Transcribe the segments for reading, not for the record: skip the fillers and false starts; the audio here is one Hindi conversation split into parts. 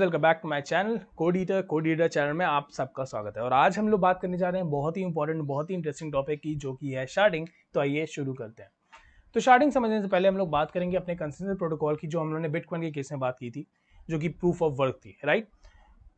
Welcome back to my channel Code Eater channel में आप सबका स्वागत है। और आज हम लोग बात करने जा रहे हैं बहुत ही इंपॉर्टेंट, बहुत ही इंटरेस्टिंग टॉपिक की, जो कि है शार्डिंग। तो आइए शुरू करते हैं। तो शार्डिंग समझने से पहले हम लोग बात करेंगे अपने कंसेंसस प्रोटोकॉल की, जो हम लोगों ने बिटकॉइन के केस में बात की थी, जो कि प्रूफ ऑफ वर्क थी, राइट।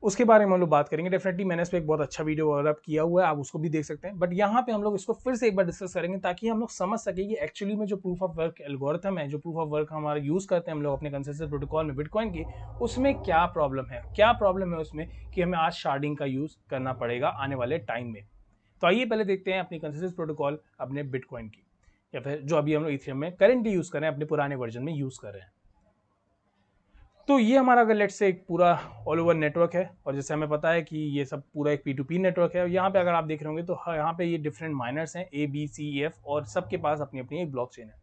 उसके बारे में हम लोग बात करेंगे। डेफिनेटली मैंने इस पर एक बहुत अच्छा वीडियो डेवलप किया हुआ है, आप उसको भी देख सकते हैं। बट यहाँ पे हम लोग इसको फिर से एक बार डिस्कस करेंगे, ताकि हम लोग समझ सके कि एक्चुअली में जो प्रूफ ऑफ वर्क एल्गोरिथम है, जो प्रूफ ऑफ वर्क हमारा यूज करते हैं हम लोग अपने कंसेंसस प्रोटोकॉल में बिटकॉइन की, उसमें क्या प्रॉब्लम है उसमें कि हमें आज शार्डिंग का यूज करना पड़ेगा आने वाले टाइम में। तो आइए पहले देखते हैं अपनी कंसेंसस प्रोटोकॉल अपने बिटकॉइन की, या फिर जो अभी हम लोग इथेरियम में करेंटली यूज कर रहे हैं, अपने पुराने वर्जन में यूज कर रहे हैं। तो ये हमारा अगर लेट से एक पूरा ऑल ओवर नेटवर्क है, और जैसे हमें पता है कि ये सब पूरा एक P2P नेटवर्क है। यहाँ पे अगर आप देख रहे होंगे तो यहाँ पे ये डिफरेंट माइनर्स हैं, A B C E F, और सबके पास अपनी अपनी एक ब्लॉकचेन है।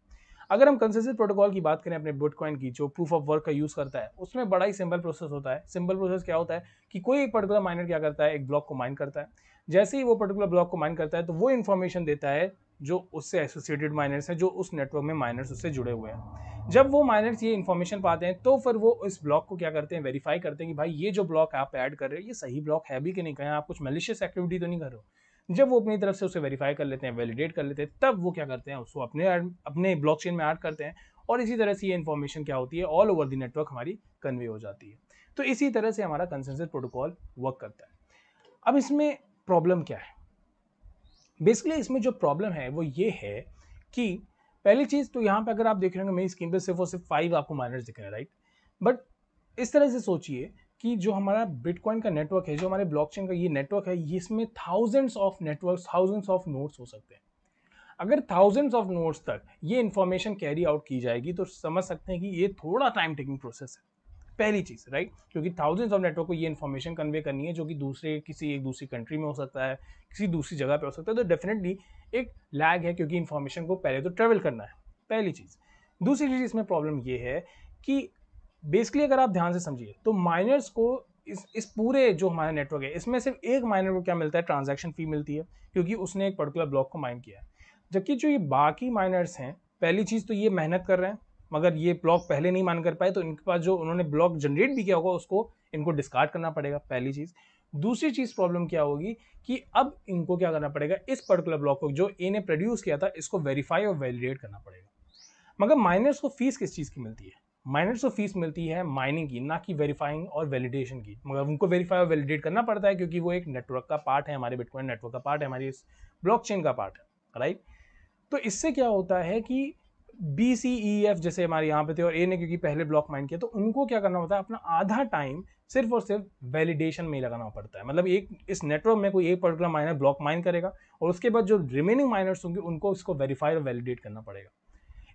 अगर हम कंसेंसस प्रोटोकॉल की बात करें अपने बिटकॉइन की, जो प्रूफ ऑफ वर्क का यूज करता है, उसमें बड़ा ही सिंपल प्रोसेस होता है। सिंपल प्रोसेस क्या होता है कि कोई एक पर्टिकुलर माइनर क्या करता है, एक ब्लॉक को माइन करता है। जैसे ही वो पर्टिकुलर ब्लॉक को माइन करता है, तो वो इन्फॉर्मेशन देता है जो उससे एसोसिएटेड माइनर्स हैं, जो उस नेटवर्क में माइनर्स उससे जुड़े हुए हैं। जब वो माइनर्स ये इन्फॉर्मेशन पाते हैं, तो फिर वो इस ब्लॉक को क्या करते हैं, वेरीफाई करते हैं कि भाई ये जो ब्लॉक आप ऐड कर रहे हो, ये सही ब्लॉक है भी कि नहीं, कहीं आप कुछ मैलिशियस एक्टिविटी तो नहीं कर रहे हो। जब वो अपनी तरफ से उसे वेरीफाई कर लेते हैं, वैलिडेट कर लेते हैं, तब वो क्या करते हैं, उसको अपने ब्लॉकचेन में ऐड करते हैं। और इसी तरह से ये इन्फॉर्मेशन क्या होती है, ऑल ओवर द नेटवर्क हमारी कन्वे हो जाती है। तो इसी तरह से हमारा कंसेंसस प्रोटोकॉल वर्क करता है। अब इसमें प्रॉब्लम क्या है? बेसिकली इसमें जो प्रॉब्लम है वो ये है कि पहली चीज तो यहाँ पे अगर आप देख रहे होंगे मेरी स्क्रीन पे सिर्फ और सिर्फ 5 आपको माइनर्स दिख रहे हैं, राइट। बट इस तरह से सोचिए कि जो हमारा बिटकॉइन का नेटवर्क है, जो हमारे ब्लॉकचेन का ये नेटवर्क है, इसमें thousands of networks, thousands of nodes हो सकते हैं। अगर थाउजेंड्स ऑफ नोड्स तक ये इंफॉर्मेशन कैरी आउट की जाएगी, तो समझ सकते हैं कि ये थोड़ा टाइम टेकिंग प्रोसेस है, पहली चीज, राइट। क्योंकि थाउजेंड्स ऑफ नेटवर्क को ये इन्फॉर्मेशन कन्वे करनी है, जो कि एक दूसरी कंट्री में हो सकता है, किसी दूसरी जगह पे हो सकता है। तो डेफिनेटली एक लैग है, क्योंकि इन्फॉर्मेशन को पहले तो ट्रेवल करना है, पहली चीज। दूसरी चीज इसमें प्रॉब्लम ये है कि बेसिकली अगर आप ध्यान से समझिए, तो माइनर्स को इस पूरे जो हमारा नेटवर्क है, इसमें सिर्फ एक माइनर को क्या मिलता है, ट्रांजैक्शन फी मिलती है, क्योंकि उसने एक पर्टिकुलर ब्लॉक को माइन किया है। जबकि जो ये बाकी माइनर्स हैं, पहली चीज तो ये मेहनत कर रहे हैं, मगर ये ब्लॉक पहले नहीं मान कर पाए, तो इनके पास जो उन्होंने ब्लॉक जनरेट भी किया होगा, उसको इनको डिस्कार्ड करना पड़ेगा, पहली चीज। दूसरी चीज प्रॉब्लम क्या होगी कि अब इनको क्या करना पड़ेगा, इस पर्टिकुलर ब्लॉक को जो ए ने प्रोड्यूस किया था, इसको वेरीफाई और वैलिडेट करना पड़ेगा। मगर माइनर्स को फीस किस चीज की मिलती है? माइनर्स को फीस मिलती है माइनिंग की, ना कि वेरीफाइंग और वैलिडेशन की। मगर उनको वेरीफाई और वैलिडेट करना पड़ता है, क्योंकि वो एक नेटवर्क का पार्ट है, हमारे बिटकॉइन नेटवर्क का पार्ट है, हमारी इस ब्लॉकचेन का पार्ट है, राइट। तो इससे क्या होता है कि BCEF जैसे हमारे यहाँ पे थे, और ए ने क्योंकि पहले ब्लॉक माइन किया, तो उनको क्या करना होता है, अपना आधा टाइम सिर्फ और सिर्फ वैलिडेशन में ही लगाना पड़ता है। मतलब एक इस नेटवर्क में कोई एक पर्टिकुलर माइनर ब्लॉक माइन करेगा, और उसके बाद जो रिमेनिंग माइनर्स होंगे, उनको इसको वेरीफाई और वैलिडेट करना पड़ेगा।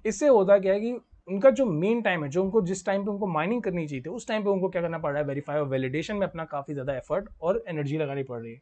इससे होता क्या है कि उनका जो मेन टाइम है, जो उनको जिस टाइम पे उनको माइनिंग करनी चाहिए थी, उस टाइम पे उनको क्या करना पड़ रहा है, वेरीफाई और वैलिडेशन में अपना काफी ज्यादा एफर्ट और एनर्जी लगानी पड़ रही है।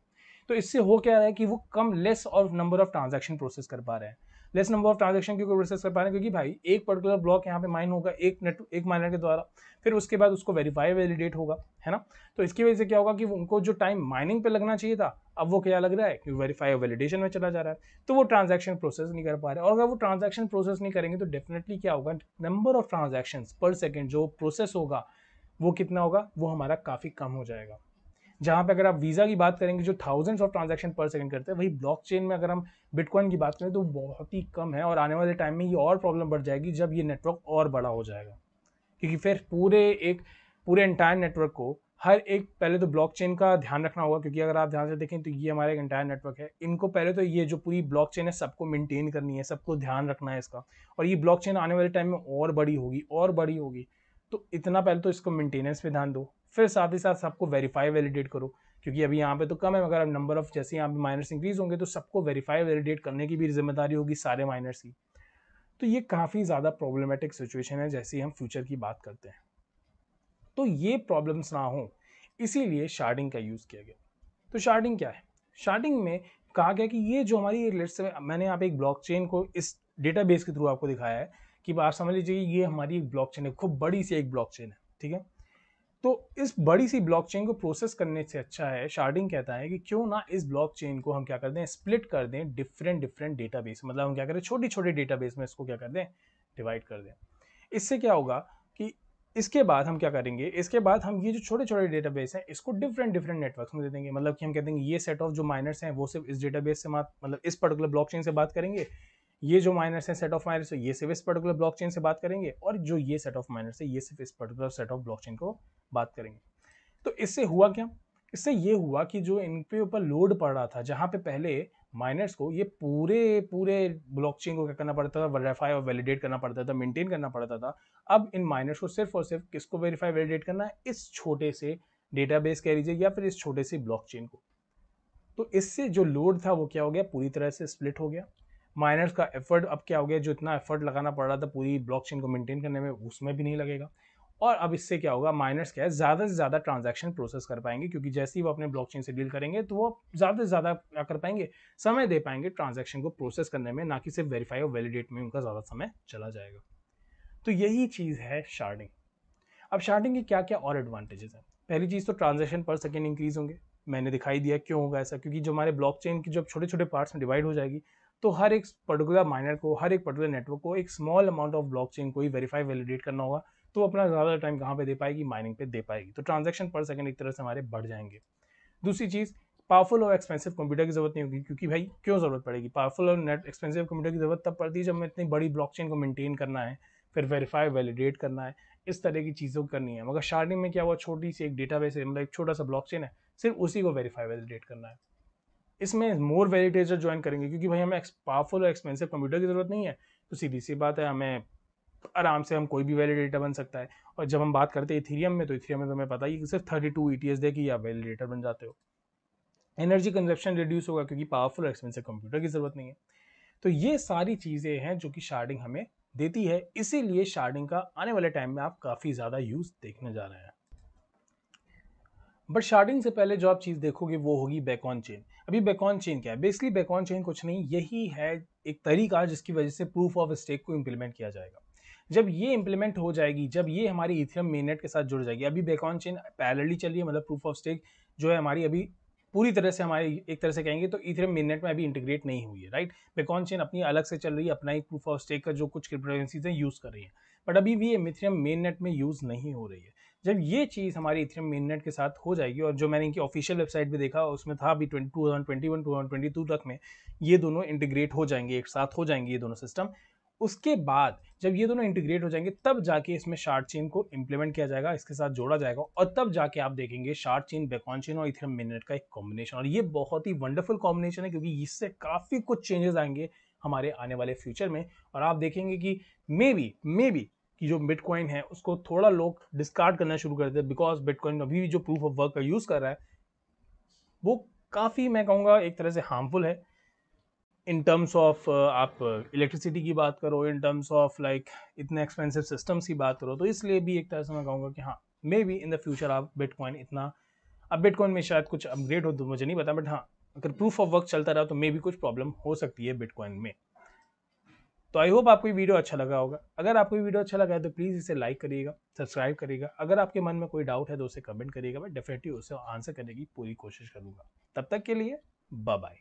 तो इससे हो क्या रहा है कि वो कम लेस और नंबर ऑफ ट्रांजैक्शन प्रोसेस कर पा रहे हैं। लेस नंबर ऑफ ट्रांजैक्शन क्यों प्रोसेस कर पा रहे हैं? क्योंकि भाई एक पर्टिकुलर ब्लॉक यहाँ पे माइन होगा एक माइनर के द्वारा, फिर उसके बाद उसको वेरीफाई वैलिडेट होगा, है ना। तो इसकी वजह से क्या होगा कि उनको जो टाइम माइनिंग पे लगना चाहिए था, अब वो क्या लग रहा है कि वेरीफाई और वैलिडेशन में चला जा रहा है। तो वो ट्रांजैक्शन प्रोसेस नहीं कर पा रहे, और अगर वो ट्रांजैक्शन प्रोसेस नहीं करेंगे, तो डेफिनेटली क्या होगा, नंबर ऑफ ट्रांजैक्शन पर सेकेंड जो प्रोसेस होगा, वो कितना होगा, वो हमारा काफी कम हो जाएगा। जहां पे अगर आप वीजा की बात करेंगे, जो थाउजेंड्स ऑफ ट्रांजैक्शन पर सेकंड करते हैं, वही ब्लॉकचेन में अगर हम बिटकॉइन की बात करें, तो बहुत ही कम है। और आने वाले टाइम में ये और प्रॉब्लम बढ़ जाएगी, जब ये नेटवर्क और बड़ा हो जाएगा, क्योंकि फिर पूरे एंटायर नेटवर्क को हर एक, पहले तो ब्लॉकचेन का ध्यान रखना होगा, क्योंकि अगर आप ध्यान से देखें तो ये हमारा एक एंटायर नेटवर्क है। इनको पहले तो ये जो पूरी ब्लॉकचेन है, सबको मेंटेन करनी है, सबको ध्यान रखना है इसका। और ये ब्लॉकचेन आने वाले टाइम में और बड़ी होगी, तो इतना पहले तो इसको मेंटेनेंस पे ध्यान दो, फिर साथ ही साथ सबको वेरीफाई वैलिडेट करो, क्योंकि अभी यहाँ पे तो कम है, मगर नंबर ऑफ जैसे यहाँ पे माइनर्स इंक्रीज होंगे, तो सबको वेरीफाई वैलिडेट करने की भी जिम्मेदारी होगी सारे माइनर्स की। तो ये काफ़ी ज़्यादा प्रॉब्लमेटिक सिचुएशन है, जैसे हम फ्यूचर की बात करते हैं। तो ये प्रॉब्लम्स ना हो, इसीलिए शार्डिंग का यूज़ किया गया। तो शार्डिंग क्या है? शार्डिंग में कहा गया कि ये जो हमारी लेट्स से, मैंने यहाँ पे एक ब्लॉकचेन को इस डेटाबेस के थ्रू आपको दिखाया है कि आप समझ लीजिए ये हमारी एक ब्लॉकचेन है, खूब बड़ी सी एक ब्लॉकचेन है, ठीक है। तो इस बड़ी सी ब्लॉकचेन को प्रोसेस करने से अच्छा है, शार्डिंग कहता है कि क्यों ना इस ब्लॉकचेन को हम क्या कर दें, स्प्लिट कर दें डिफरेंट डेटाबेस। मतलब हम क्या करें, छोटे छोटे डेटाबेस में इसको क्या कर दें, डिवाइड कर दें। इससे क्या होगा कि इसके बाद हम क्या करेंगे, इसके बाद हम ये जो छोटे छोटे डेटाबेस हैं इसको डिफरेंट डिफरेंट नेटवर्क्स में दे देंगे। मतलब कि हम कहते हैं ये सेट ऑफ जो माइनर्स हैं वो सिर्फ इस डेटाबेस से मतलब इस पर्टिकुलर ब्लॉकचेन से बात करेंगे, ये जो माइनर्स हैं सेट ऑफ माइनर्स है ये सिर्फ इस पर्टिकुलर ब्लॉकचेन से बात करेंगे, और जो ये सेट ऑफ माइनर्स है ये सिर्फ इस पर्टिकुलर सेट ऑफ ब्लॉकचेन को बात करेंगे। तो इससे हुआ क्या, इससे ये हुआ कि जो इनके ऊपर लोड पड़ रहा था, जहां पे पहले माइनर्स को ये पूरे पूरे ब्लॉकचेन को क्या करना पड़ता था, वेरीफाई और वैलिडेट करना पड़ता था, मेंटेन करना पड़ता था। अब इन माइनर्स को सिर्फ और सिर्फ किसको वेरीफाई वैलिडेट करना है, इस छोटे से डेटाबेस कह लीजिए या फिर इस छोटे से ब्लॉकचेन को। तो इससे जो लोड था वो क्या हो गया, पूरी तरह से स्प्लिट हो गया। माइनर्स का एफर्ट अब क्या हो गया, जो इतना एफर्ट लगाना पड़ रहा था पूरी ब्लॉकचेन को मेंटेन करने में, उसमें भी नहीं लगेगा। और अब इससे क्या होगा, माइनर्स क्या है, ज़्यादा से ज़्यादा ट्रांजैक्शन प्रोसेस कर पाएंगे, क्योंकि जैसे ही वो अपने ब्लॉकचेन से डील करेंगे तो वो ज़्यादा से ज़्यादा क्या कर पाएंगे, समय दे पाएंगे ट्रांजैक्शन को प्रोसेस करने में, ना कि सिर्फ वेरीफाई और वैलिडेट में उनका ज़्यादा समय चला जाएगा। तो यही चीज़ है शार्डिंग। अब शार्डिंग के क्या क्या और एडवांटेजेस हैं। पहली चीज़ तो ट्रांजैक्शन पर सेकेंड इंक्रीज होंगे। मैंने दिखाई दिया क्यों होगा ऐसा, क्योंकि जो हमारे ब्लॉकचेन की जब छोटे छोटे पार्ट्स में डिवाइड हो जाएगी तो हर एक पर्टिकुलर माइनर को, हर एक पर्टिकुलर नेटवर्क को एक स्मॉल अमाउंट ऑफ ब्लॉकचेन को ही वेरीफाई वैलिडेट करना होगा, तो वो अपना ज़्यादा टाइम कहाँ पे दे पाएगी, माइनिंग पे दे पाएगी। तो ट्रांजैक्शन पर सेकंड एक तरह से हमारे बढ़ जाएंगे। दूसरी चीज़, पावरफुल और एक्सपेंसिव कंप्यूटर की जरूरत नहीं होगी, क्योंकि भाई क्यों जरूरत पड़ेगी, पावरफुल और नेट एक्सपेंसिव कंप्यूटर की जरूरत तब पड़ती है जब हमें इतनी बड़ी ब्लॉकचेन को मेंटेन करना है, फिर वेरीफाई वैलिडेट करना है, इस तरह की चीज़ों को करनी है। मगर शार्डिंग में क्या हुआ, छोटी सी एक डेटाबेस है, मतलब एक छोटा सा ब्लॉकचेन है, सिर्फ उसी को वेरीफाई वैलिडेट करना है। इसमें मोर वैलिडेटर ज्वाइन करेंगे, क्योंकि भाई हमें पावरफुल और एक्सपेंसिव कंप्यूटर की जरूरत नहीं है, तो सीधी सी बात है हमें आराम से हम कोई भी वैलिडेटर बन सकता है। और जब हम बात करते हैं इथेरियम में, तो इथेरियम में तो हमें पता ही कि सिर्फ 32 ETS दे कि आप वैलिडेटर बन जाते हो। एनर्जी कंजप्शन रिड्यूस होगा, क्योंकि पावरफुल और एक्सपेंसिव कंप्यूटर की जरूरत नहीं है। तो ये सारी चीजें हैं जो कि शार्डिंग हमें देती है, इसीलिए शार्डिंग का आने वाले टाइम में आप काफी ज्यादा यूज देखने जा रहे हैं। बट शार्डिंग से पहले जो आप चीज देखोगे वो होगी बैकऑन चेन। अभी बैकऑन चेन क्या है, बेसिकली बैकऑन चेन कुछ नहीं, यही है एक तरीका जिसकी वजह से प्रूफ ऑफ स्टेक को इंप्लीमेंट किया जाएगा। जब ये इंप्लीमेंट हो जाएगी, जब ये हमारी इथेरियम मेननेट के साथ जुड़ जाएगी, अभी बैकऑन चेन पैरेलली चल रही है, मतलब प्रूफ ऑफ स्टेक जो है हमारी अभी पूरी तरह से हमारी एक तरह से कहेंगे तो इथेरियम मेननेट में अभी इंटीग्रेट नहीं हुई है, राइट। बैकऑन चेन अपनी अलग से चल रही है, अपना एक प्रूफ ऑफ स्टेक का जो कुछ क्रिप्टोकरेंसीज है यूज कर रही है, बट अभी भी ये इथेरियम मेननेट में यूज नहीं हो रही है। जब ये चीज़ हमारी इथेरियम मेननेट के साथ हो जाएगी, और जो मैंने इनकी ऑफिशियल वेबसाइट पे देखा उसमें था अभी 2021 2022 तक में ये दोनों इंटीग्रेट हो जाएंगे, एक साथ हो जाएंगे ये दोनों सिस्टम। उसके बाद जब ये दोनों इंटीग्रेट हो जाएंगे तब जाके इसमें शार्ड चेन को इंप्लीमेंट किया जाएगा, इसके साथ जोड़ा जाएगा, और तब जाके आप देखेंगे शार्ड चेन, बैकऑन चेन और इथेरियम मेननेट का एक कॉम्बिनेशन। और ये बहुत ही वंडरफुल कॉम्बिनेशन है, क्योंकि इससे काफ़ी कुछ चेंजेस आएंगे हमारे आने वाले फ्यूचर में। और आप देखेंगे कि मे बी कि जो बिटकॉइन है उसको थोड़ा लोग डिस्कार्ड करना शुरू कर देते हैं, बिकॉज बिटकॉइन अभी भी जो प्रूफ ऑफ वर्क का यूज कर रहा है वो काफ़ी, मैं कहूँगा एक तरह से हार्मफुल है इन टर्म्स ऑफ, आप इलेक्ट्रिसिटी की बात करो, इन टर्म्स ऑफ लाइक इतने एक्सपेंसिव सिस्टम्स की बात करो, तो इसलिए भी एक तरह से मैं कहूँगा कि हाँ, may be in the future आप बिटकॉइन इतना, अब बिटकॉइन में शायद कुछ अपग्रेड हो तो मुझे नहीं पता, बट हाँ अगर प्रूफ ऑफ वर्क चलता रहा तो मे बी कुछ प्रॉब्लम हो सकती है बिटकॉइन में। तो आई होप आपको ये वीडियो अच्छा लगा होगा। अगर आपको ये वीडियो अच्छा लगा है तो प्लीज़ इसे लाइक करिएगा, सब्सक्राइब करिएगा। अगर आपके मन में कोई डाउट है तो उसे कमेंट करिएगा, मैं डेफिनेटली उसे आंसर करने की पूरी कोशिश करूँगा। तब तक के लिए बाय बाय।